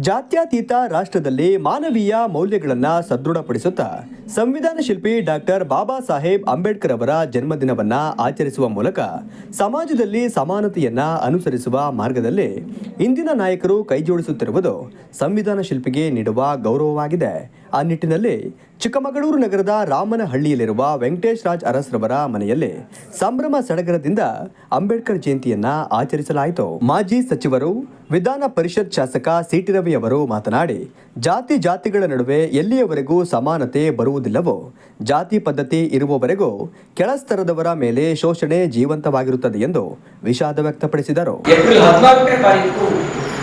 ಜಾತ್ಯತೀತ ರಾಷ್ಟ್ರದಲ್ಲಿ ಮಾನವೀಯ ಮೌಲ್ಯಗಳನ್ನು ಸದೃಢಪಡಿಸುತ್ತಾ ಸಂವಿಧಾನ ಶಿಲ್ಪಿ ಡಾಕ್ಟರ್ ಬಾಬಾ ಸಾಹೇಬ್ ಅಂಬೇಡ್ಕರ್ ಅವರ ಜನ್ಮದಿನವನ್ನ ಆಚರಿಸುವ ಮೂಲಕ ಸಮಾಜದಲ್ಲಿ ಸಮಾನತೆಯನ್ನ ಅನುಸರಿಸುವ ಮಾರ್ಗದಲ್ಲಿ ಇಂದಿನ ನಾಯಕರು ಕೈಜೋಡಿಸುತ್ತಿರುವುದು ಸಂವಿಧಾನ ಶಿಲ್ಪಿಗೆ ನೀಡುವ ಗೌರವವಾಗಿದೆ. ಆ ನಿಟ್ಟಿನಲ್ಲಿ ಚಿಕ್ಕಮಗಳೂರು ನಗರದ ರಾಮನಹಳ್ಳಿಯಲ್ಲಿರುವ ವೆಂಕಟೇಶ್ ರಾಜ್ ಅರಸ್ರವರ ಮನೆಯಲ್ಲಿ ಸಂಭ್ರಮ ಸಡಗರದಿಂದ ಅಂಬೇಡ್ಕರ್ ಜಯಂತಿಯನ್ನ ಆಚರಿಸಲಾಯಿತು. ಮಾಜಿ ಸಚಿವರು ವಿಧಾನ ಪರಿಷತ್ ಶಾಸಕ ಸಿಟಿ ರವಿ ಅವರು ಮಾತನಾಡಿ, ಜಾತಿಗಳ ನಡುವೆ ಎಲ್ಲಿಯವರೆಗೂ ಸಮಾನತೆ ಬರುವುದಿಲ್ಲವೋ ಜಾತಿ ಪದ್ಧತಿ ಇರುವವರೆಗೂ ಕೆಳಸ್ತರದವರ ಮೇಲೆ ಶೋಷಣೆ ಜೀವಂತವಾಗಿರುತ್ತದೆ ಎಂದು ವಿಷಾದ ವ್ಯಕ್ತಪಡಿಸಿದರು. ಏಪ್ರಿಲ್ 14ನೇ ತಾರೀಕು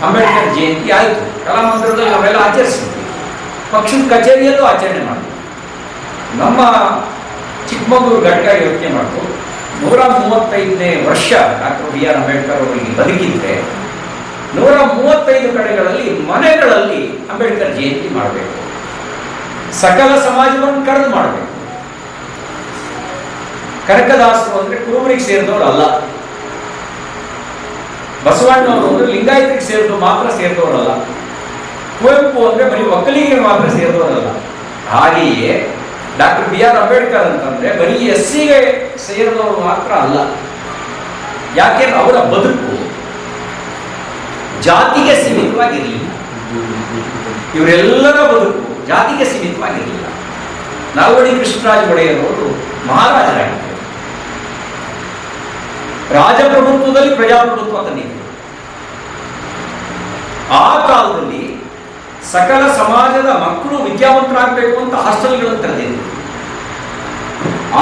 ಅಂಬೇಡ್ಕರ್ ಜಯಂತಿ ಆಯಿತು. ಕಲಾಮಂದಿರದಲ್ಲಿ ನಾವೆಲ್ಲ ಆಚರಿಸಿದ್ವಿ, ಪಕ್ಷದ ಕಚೇರಿಯಲ್ಲೂ ಆಚರಣೆ ಮಾಡಿದ್ವಿ. ನಮ್ಮ ಚಿಕ್ಕಮಗಳೂರು ಘಟಕ ಯೋಚನೆ ಮಾಡಿತು, 135ನೇ ವರ್ಷ ಡಾಕ್ಟರ್ ಬಿ ಆರ್ ಅಂಬೇಡ್ಕರ್ ಅವರಿಗೆ ಬದುಕಿದ್ರೆ 135 ಕಡೆಗಳಲ್ಲಿ ಮನೆಗಳಲ್ಲಿ ಅಂಬೇಡ್ಕರ್ ಜಯಂತಿ ಮಾಡಬೇಕು, ಸಕಲ ಸಮಾಜವನ್ನು ಕರೆದು ಮಾಡಬೇಕು. ಕನಕದಾಸರು ಅಂದ್ರೆ ಕುರುಬರಿಗೆ ಸೇರಿದವರು ಅಲ್ಲ, ಬಸವಣ್ಣವರು ಅಂದ್ರೆ ಲಿಂಗಾಯತರಿಗೆ ಸೇರಿದವರು ಮಾತ್ರ ಸೇರಿದವರಲ್ಲ, ಕುವೆಂಪು ಅಂದ್ರೆ ಬರೀ ಒಕ್ಕಲಿಗರಿಗೆ ಮಾತ್ರ ಸೇರಿದವರಲ್ಲ. ಹಾಗೆಯೇ ಡಾಕ್ಟರ್ ಬಿ ಆರ್ ಅಂಬೇಡ್ಕರ್ ಅಂತಂದ್ರೆ ಬರೀ ಎಸ್ಸಿಗೆ ಸೇರಿದವರು ಮಾತ್ರ ಅಲ್ಲ. ಯಾಕೆಂದ್ರೆ ಅವರ ಬದುಕು ಜಾತಿಗೆ ಸೀಮಿತವಾಗಿರಲಿಲ್ಲ, ಇವರೆಲ್ಲರ ಬದುಕು ಜಾತಿಗೆ ಸೀಮಿತವಾಗಿರಲಿಲ್ಲ. ನಾಲ್ವಡಿ ಕೃಷ್ಣರಾಜ ಒಡೆಯರವರು ಮಹಾರಾಜರಾಗಿದ್ದರು, ರಾಜಪ್ರಭುತ್ವದಲ್ಲಿ ಪ್ರಜಾಪ್ರಭುತ್ವ ತಂದಿದ್ದರು. ಆ ಕಾಲದಲ್ಲಿ ಸಕಲ ಸಮಾಜದ ಮಕ್ಕಳು ವಿದ್ಯಾವಂತರಾಗಬೇಕು ಅಂತ ಹಾಸ್ಟೆಲ್ಗಳನ್ನು ತೆರೆದಿದ್ದರು.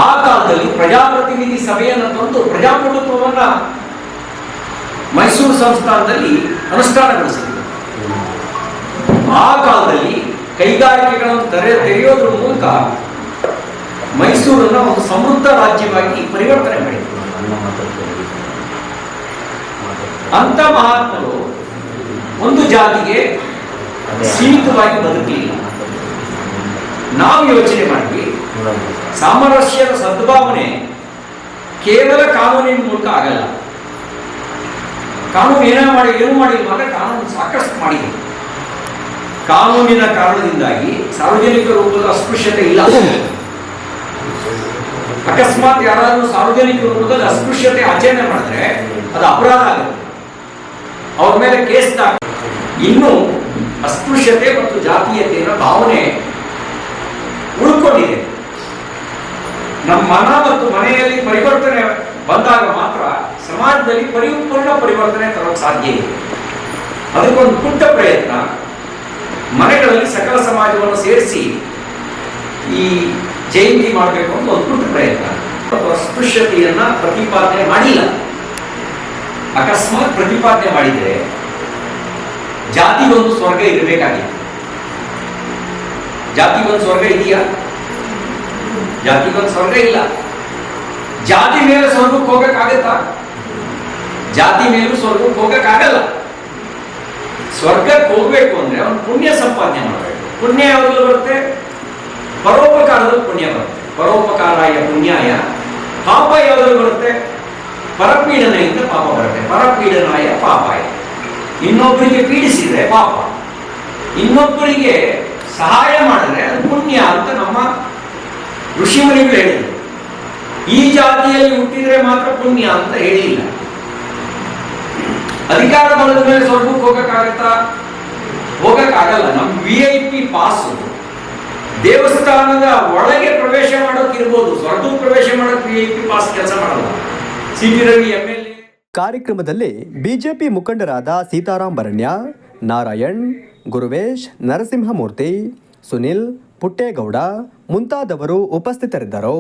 ಆ ಕಾಲದಲ್ಲಿ ಪ್ರಜಾಪ್ರತಿನಿಧಿ ಸಭೆಯನ್ನು ತಂದು ಪ್ರಜಾಪ್ರಭುತ್ವವನ್ನ ಮೈಸೂರು ಸಂಸ್ಥಾನದಲ್ಲಿ ಅನುಷ್ಠಾನಗೊಳಿಸಿದರು. ಆ ಕಾಲದಲ್ಲಿ ಕೈಗಾರಿಕೆಗಳನ್ನು ತೆರೆಯೋದ್ರ ಮೂಲಕ ಮೈಸೂರನ್ನು ಒಂದು ಸಮೃದ್ಧ ರಾಜ್ಯವಾಗಿ ಪರಿವರ್ತನೆ ಮಾಡಿದರು. ಅಂತ ಮಹಾತ್ಮರು ಒಂದು ಜಾತಿಗೆ ಸೀಮಿತವಾಗಿ ಬದುಕಲಿಲ್ಲ. ನಾವು ಯೋಚನೆ ಮಾಡಿದ್ವಿ, ಸಾಮರಸ್ಯದ ಸದ್ಭಾವನೆ ಕೇವಲ ಕಾನೂನಿನ ಮೂಲಕ ಆಗಲ್ಲ. ಕಾನೂನು ಏನು ಮಾಡಿಲ್ಲ ಅಂದ್ರೆ ಕಾನೂನು ಸಾಕಷ್ಟು ಮಾಡಿದೆ. ಕಾನೂನಿನ ಕಾರಣದಿಂದಾಗಿ ಸಾರ್ವಜನಿಕ ರೂಪದ ಅಸ್ಪೃಶ್ಯತೆ ಇಲ್ಲ. ಅಕಸ್ಮಾತ್ ಯಾರಾದರೂ ಸಾರ್ವಜನಿಕ ರೂಪದಲ್ಲಿ ಅಸ್ಪೃಶ್ಯತೆ ಆಚರಣೆ ಮಾಡಿದ್ರೆ ಅದು ಅಪರಾಧ ಆಗುತ್ತೆ, ಅವ್ರ ಮೇಲೆ ಕೇಸ್ ದಾಖಲೆ. ಇನ್ನು ಅಸ್ಪೃಶ್ಯತೆ ಮತ್ತು ಜಾತೀಯತೆಯ ಭಾವನೆ ಉಳ್ಕೊಂಡಿದೆ. ನಮ್ಮ ಮನ ಮತ್ತು ಮನೆಯಲ್ಲಿ ಪರಿವರ್ತನೆ ಬಂದಾಗ ಮಾತ್ರ ಸಮಾಜದಲ್ಲಿ ಪರಿಪೂರ್ಣ ಪರಿವರ್ತನೆ ತರೋಕೆ ಸಾಧ್ಯ ಇದೆ. ಅದಕ್ಕೊಂದು ಪುಟ್ಟ ಪ್ರಯತ್ನ, ಮನೆಗಳಲ್ಲಿ ಸಕಲ ಸಮಾಜವನ್ನು ಸೇರಿಸಿ ಈ ಜಯಂತಿ ಮಾಡಬೇಕು ಅಂತ ಒಂದು ಪುಟ್ಟ ಪ್ರಯತ್ನ. ಅಸ್ಪೃಶ್ಯತೆಯನ್ನ ಪ್ರತಿಪಾದನೆ ಮಾಡಿಲ್ಲ. ಅಕಸ್ಮಾತ್ ಪ್ರತಿಪಾದನೆ ಮಾಡಿದ್ರೆ ಜಾತಿಗೊಂದು ಸ್ವರ್ಗ ಇರಬೇಕಾಗಿತ್ತು. ಜಾತಿಗೊಂದು ಸ್ವರ್ಗ ಇದೆಯಾ? ಜಾತಿಗೊಂದು ಸ್ವರ್ಗ ಇಲ್ಲ. ಜಾತಿ ಮೇಲೆ ಸ್ವರ್ಗಕ್ಕೆ ಹೋಗಕ್ಕಾಗತ್ತಾ? ಜಾತಿ ಮೇಲೂ ಸ್ವರ್ಗಕ್ಕೆ ಹೋಗಕ್ಕಾಗಲ್ಲ. ಸ್ವರ್ಗಕ್ಕೆ ಹೋಗ್ಬೇಕು ಅಂದ್ರೆ ಅವನು ಪುಣ್ಯ ಸಂಪಾದನೆ ಮಾಡಬೇಕು. ಪುಣ್ಯ ಯಾವಾಗಲೂ ಬರುತ್ತೆ? ಪರೋಪಕಾರದಲ್ಲಿ ಪುಣ್ಯ ಬರುತ್ತೆ. ಪರೋಪಕಾರಾಯ ಪುಣ್ಯಾಯ. ಪಾಪ ಯಾವಾಗಲೂ ಬರುತ್ತೆ? ಪರಪೀಡನೆಯಿಂದ ಪಾಪ ಬರುತ್ತೆ. ಪರಪೀಡನಾಯ ಪಾಪಾಯ. ಇನ್ನೊಬ್ಬರಿಗೆ ಪೀಡಿಸಿದ್ರೆ ಪಾಪ, ಇನ್ನೊಬ್ಬರಿಗೆ ಸಹಾಯ ಮಾಡಿದ್ರೆ ಅದು ಪುಣ್ಯ ಅಂತ ನಮ್ಮ ಋಷಿಮುನಿಗಳು ಹೇಳಿದರು. ಈ ಜಾತಿಯಲ್ಲಿ ಹುಟ್ಟಿದ್ರೆ ಮಾತ್ರ ಪುಣ್ಯ ಅಂತ ಹೇಳಿಲ್ಲ. ಅಧಿಕಾರ ಬಲದ ಮೇಲೆ ಸ್ವರ್ಗಕ್ಕೆ ಹೋಗಕ್ಕಾಗತ್ತಾ? ಹೋಗಕ್ಕಾಗಲ್ಲ. ನಮ್ಮ VIP ಪಾಸು ದೇವಸ್ಥಾನದ ಒಳಗೆ ಪ್ರವೇಶ ಮಾಡೋಕ್ಕಿರ್ಬೋದು, ಸ್ವರ್ಗಕ್ಕೆ ಪ್ರವೇಶ ಮಾಡೋಕೆ VIP ಪಾಸ್ ಕೆಲಸ ಮಾಡಲ್ಲ. City Ravi MLA. ಕಾರ್ಯಕ್ರಮದಲ್ಲಿ ಬಿಜೆಪಿ ಮುಖಂಡರಾದ ಸೀತಾರಾಮ್ ಬರಣ್ಯ, ನಾರಾಯಣ್, ಗುರುವೇಶ್, ನರಸಿಂಹಮೂರ್ತಿ, ಸುನಿಲ್, ಪುಟ್ಟೇಗೌಡ ಮುಂತಾದವರು ಉಪಸ್ಥಿತರಿದ್ದರು.